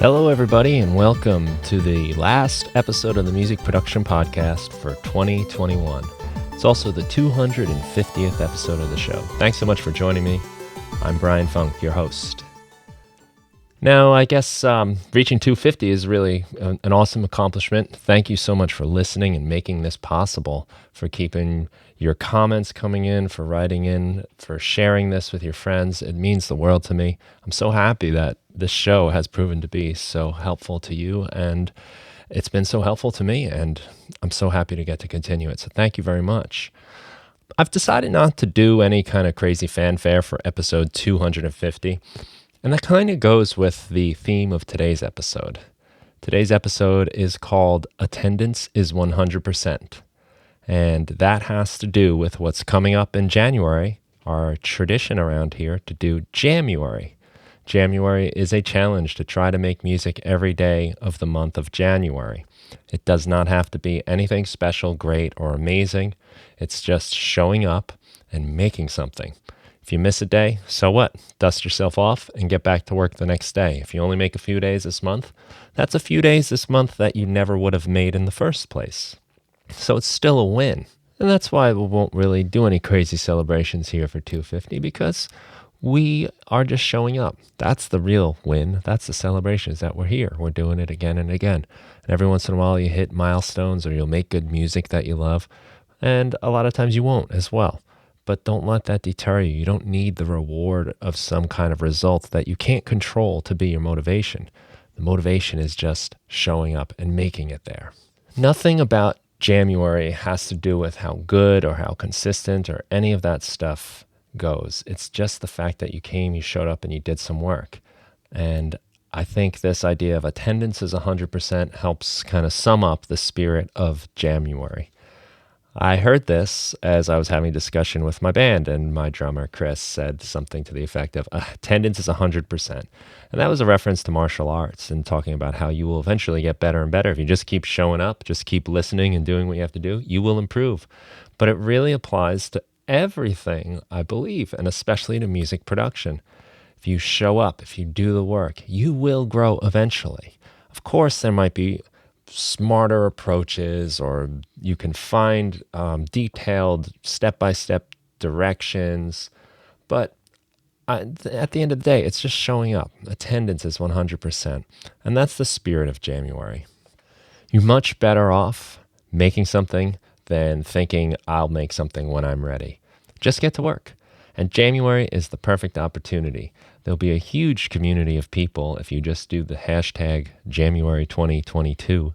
Hello, everybody, and welcome to the last episode of the Music Production Podcast for 2021. It's also the 250th episode of the show. Thanks so much for joining me. I'm Brian Funk, your host. Now, I guess reaching 250 is really an awesome accomplishment. Thank you so much for listening and making this possible, for keeping your comments coming in, for writing in, for sharing this with your friends. It means the world to me. I'm so happy that this show has proven to be so helpful to you, and it's been so helpful to me, and I'm so happy to get to continue it. So thank you very much. I've decided not to do any kind of crazy fanfare for episode 250, and that kind of goes with the theme of today's episode. Today's episode is called Attendance is 100%. And that has to do with what's coming up in January, our tradition around here to do Jamuary. January is a challenge to try to make music every day of the month of January. It does not have to be anything special, great, or amazing. It's just showing up and making something. If you miss a day, so what? Dust yourself off and get back to work the next day. If you only make a few days this month, that's a few days this month that you never would have made in the first place. So it's still a win. And that's why we won't really do any crazy celebrations here for 250, because we are just showing up. That's the real win. That's the celebration, is that we're here. We're doing it again and again. And every once in a while you hit milestones, or you'll make good music that you love. And a lot of times you won't as well. But don't let that deter you. You don't need the reward of some kind of result that you can't control to be your motivation. The motivation is just showing up and making it there. Nothing about January has to do with how good or how consistent or any of that stuff goes. It's just the fact that you came, you showed up, and you did some work. And I think this idea of attendance is 100% helps kind of sum up the spirit of January. I heard this as I was having a discussion with my band, and my drummer, Chris, said something to the effect of, attendance is 100%. And that was a reference to martial arts and talking about how you will eventually get better and better. If you just keep showing up, just keep listening and doing what you have to do, you will improve. But it really applies to everything, I believe, and especially to music production. If you show up, if you do the work, you will grow eventually. Of course, there might be smarter approaches, or you can find detailed step-by-step directions, but at the end of the day, it's just showing up. Attendance is 100%, and that's the spirit of January. You're much better off making something than thinking I'll make something when I'm ready. Just get to work. And January is the perfect opportunity. There'll be a huge community of people if you just do the hashtag January 2022.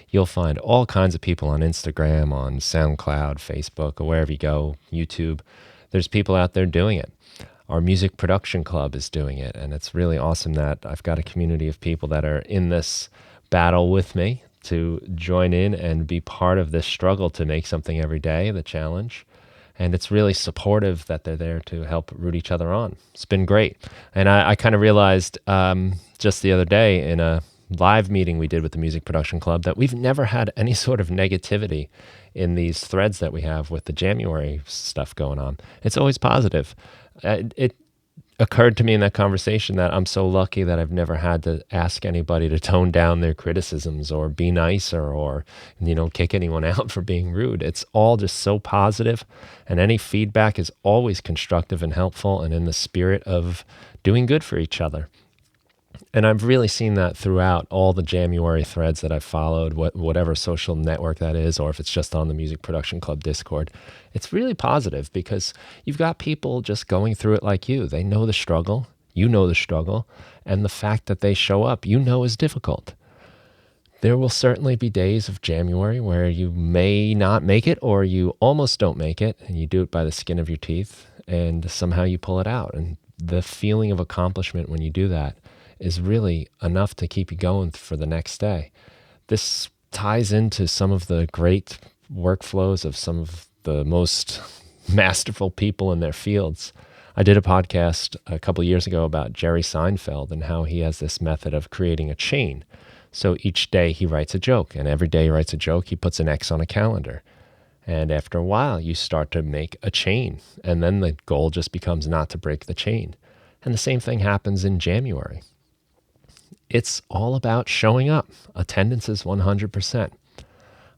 You'll find all kinds of people on Instagram, on SoundCloud, Facebook, or wherever you go, YouTube. There's people out there doing it. Our music production club is doing it, and it's really awesome that I've got a community of people that are in this battle with me to join in and be part of this struggle to make something every day, the challenge. And it's really supportive that they're there to help root each other on. It's been great. And I kind of realized just the other day in a live meeting we did with the Music Production Club that we've never had any sort of negativity in these threads that we have with the January stuff going on. It's always positive. It occurred to me in that conversation that I'm so lucky that I've never had to ask anybody to tone down their criticisms or be nicer or, kick anyone out for being rude. It's all just so positive, and any feedback is always constructive and helpful and in the spirit of doing good for each other. And I've really seen that throughout all the January threads that I've followed, whatever social network that is, or if it's just on the Music Production Club Discord. It's really positive because you've got people just going through it like you. They know the struggle, you know the struggle, and the fact that they show up, is difficult. There will certainly be days of January where you may not make it, or you almost don't make it, and you do it by the skin of your teeth, and somehow you pull it out. And the feeling of accomplishment when you do that is really enough to keep you going for the next day. This ties into some of the great workflows of some of the most masterful people in their fields. I did a podcast a couple of years ago about Jerry Seinfeld and how he has this method of creating a chain. So each day he writes a joke, and every day he writes a joke, he puts an X on a calendar. And after a while, you start to make a chain, and then the goal just becomes not to break the chain. And the same thing happens in January. it's all about showing up. Attendance is 100%.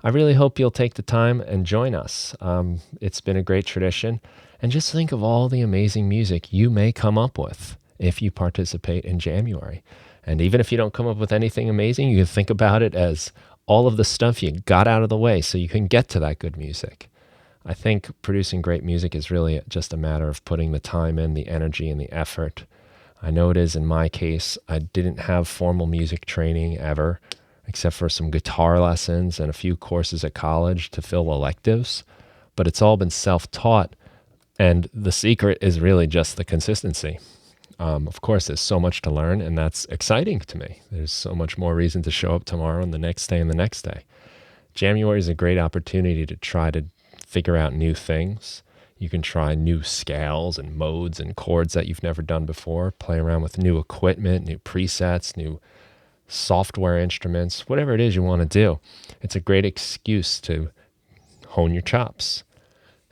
I really hope you'll take the time and join us. It's been a great tradition. And just think of all the amazing music you may come up with if you participate in January. And even if you don't come up with anything amazing, you can think about it as all of the stuff you got out of the way so you can get to that good music. I think producing great music is really just a matter of putting the time in, the energy, and the effort. I know it is in my case. I didn't have formal music training ever, except for some guitar lessons and a few courses at college to fill electives. But it's all been self-taught, and the secret is really just the consistency. Of course, there's so much to learn, and that's exciting to me. There's so much more reason to show up tomorrow and the next day and the next day. January is a great opportunity to try to figure out new things. You can try new scales and modes and chords that you've never done before, play around with new equipment, new presets, new software instruments, whatever it is you want to do. It's a great excuse to hone your chops.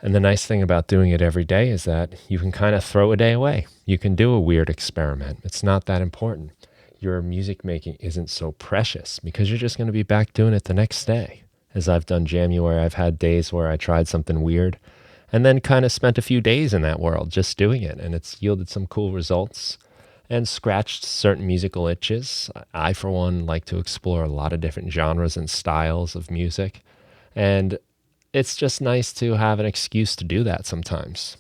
And the nice thing about doing it every day is that you can kind of throw a day away. You can do a weird experiment. It's not that important. Your music making isn't so precious because you're just going to be back doing it the next day. As I've done January, I've had days where I tried something weird and then kind of spent a few days in that world just doing it. And it's yielded some cool results and scratched certain musical itches. I, for one, like to explore a lot of different genres and styles of music. And it's just nice to have an excuse to do that sometimes.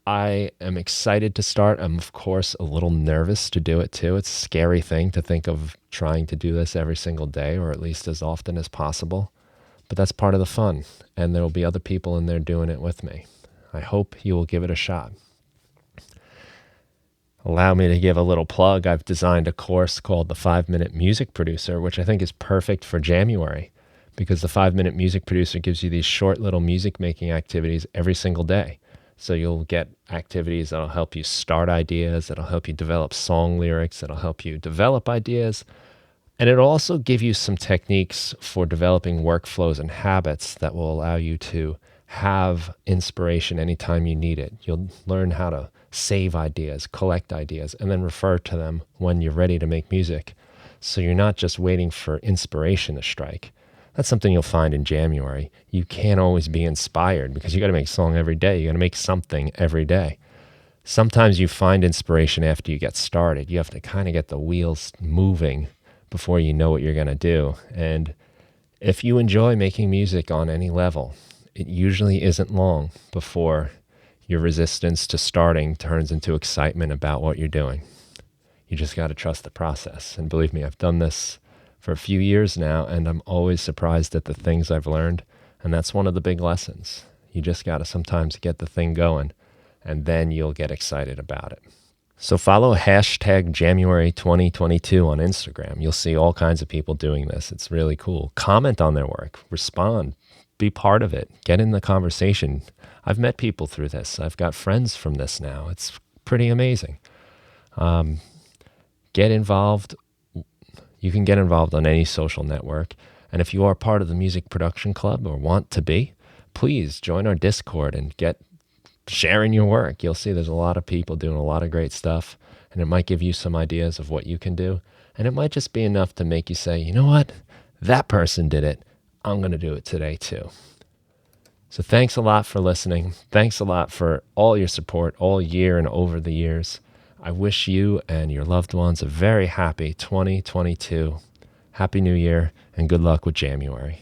I am excited to start. I'm, of course, a little nervous to do it too. It's a scary thing to think of trying to do this every single day, or at least as often as possible. But that's part of the fun, and there will be other people in there doing it with me. I hope you will give it a shot. Allow me to give a little plug. I've designed a course called the 5-Minute Music Producer, which I think is perfect for January, because the 5-Minute Music Producer gives you these short little music making activities every single day. So you'll get activities that'll help you start ideas, that'll help you develop song lyrics, that'll help you develop ideas. And it'll also give you some techniques for developing workflows and habits that will allow you to have inspiration anytime you need it. You'll learn how to save ideas, collect ideas, and then refer to them when you're ready to make music. So you're not just waiting for inspiration to strike. That's something you'll find in January. You can't always be inspired because you got to make a song every day. You got to make something every day. Sometimes you find inspiration after you get started. You have to kind of get the wheels moving before you know what you're going to do. And if you enjoy making music on any level, it usually isn't long before your resistance to starting turns into excitement about what you're doing. You just got to trust the process. And believe me, I've done this for a few years now, and I'm always surprised at the things I've learned. And that's one of the big lessons. You just got to sometimes get the thing going, and then you'll get excited about it. So follow hashtag January 2022 on Instagram. You'll see all kinds of people doing this. It's really cool. Comment on their work, respond, be part of it, get in the conversation. I've met people through this. I've got friends from this now. It's pretty amazing. Get involved. You can get involved on any social network. And if you are part of the Music Production Club or want to be, please join our Discord and get sharing your work. You'll see there's a lot of people doing a lot of great stuff, and it might give you some ideas of what you can do. And it might just be enough to make you say, you know what? That person did it. I'm going to do it today too. So thanks a lot for listening. Thanks a lot for all your support all year and over the years. I wish you and your loved ones a very happy 2022. Happy New Year, and good luck with January.